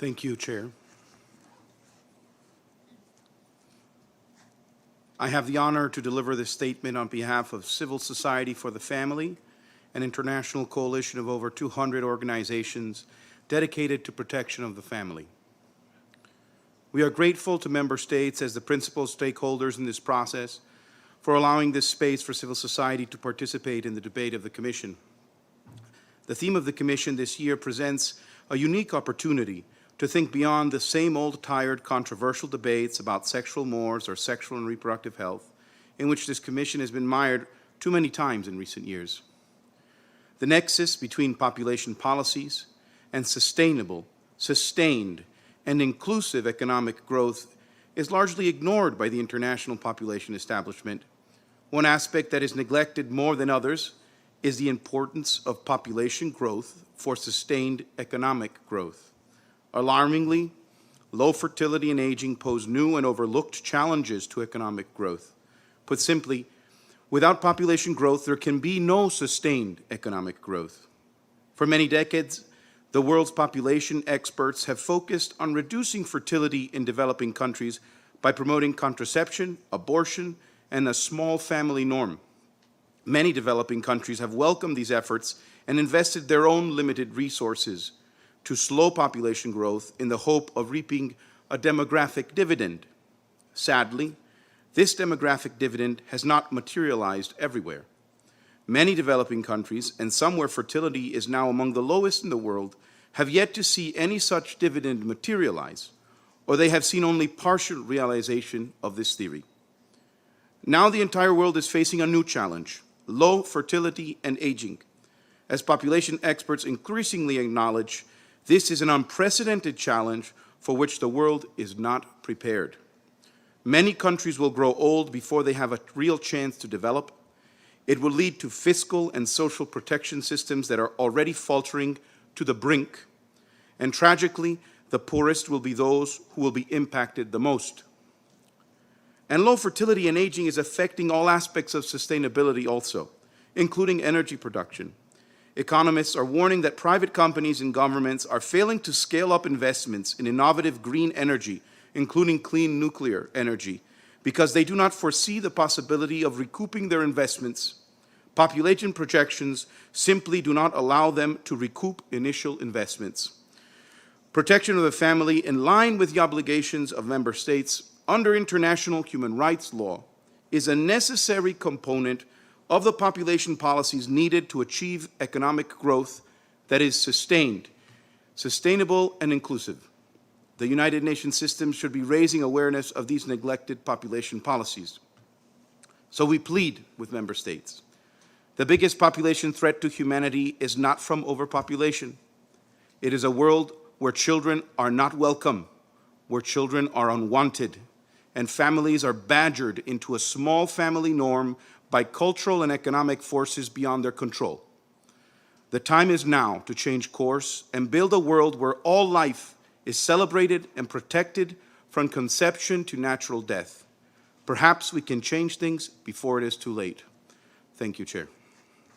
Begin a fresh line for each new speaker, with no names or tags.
Thank you, Chair. I have the honor to deliver this statement on behalf of Civil Society for the Family, an international coalition of over 200 organizations dedicated to protection of the family. We are grateful to member states as the principal stakeholders in this process for allowing this space for civil society to participate in the debate of the Commission. The theme of the Commission this year presents a unique opportunity to think beyond the same old tired controversial debates about sexual mores or sexual and reproductive health, in which this Commission has been mired too many times in recent years. The nexus between population policies and sustainable, sustained, and inclusive economic growth is largely ignored by the international population establishment. One aspect that is neglected more than others is the importance of population growth for sustained economic growth. Alarmingly, low fertility and aging pose new and overlooked challenges to economic growth. Put simply, without population growth, there can be no sustained economic growth. For many decades, the world's population experts have focused on reducing fertility in developing countries by promoting contraception, abortion, and a small family norm. Many developing countries have welcomed these efforts and invested their own limited resources to slow population growth in the hope of reaping a demographic dividend. Sadly, this demographic dividend has not materialized everywhere. Many developing countries, and some where fertility is now among the lowest in the world, have yet to see any such dividend materialize, or they have seen only partial realization of this theory. Now the entire world is facing a new challenge: low fertility and aging. As population experts increasingly acknowledge, this is an unprecedented challenge for which the world is not prepared. Many countries will grow old before they have a real chance to develop. It will lead to fiscal and social protection systems that are already faltering to the brink. And tragically, the poorest will be those who will be impacted the most. And low fertility and aging is affecting all aspects of sustainability also, including energy production. Economists are warning that private companies and governments are failing to scale up investments in innovative green energy, including clean nuclear energy, because they do not foresee the possibility of recouping their investments. Population projections simply do not allow them to recoup initial investments. Protection of the family, in line with the obligations of member states under international human rights law, is a necessary component of the population policies needed to achieve economic growth that is sustained, sustainable, and inclusive. The United Nations system should be raising awareness of these neglected population policies. So we plead with member states. The biggest population threat to humanity is not from overpopulation. It is a world where children are not welcome, where children are unwanted, and families are badgered into a small family norm by cultural and economic forces beyond their control. The time is now to change course and build a world where all life is celebrated and protected from conception to natural death. Perhaps we can change things before it is too late. Thank you, Chair.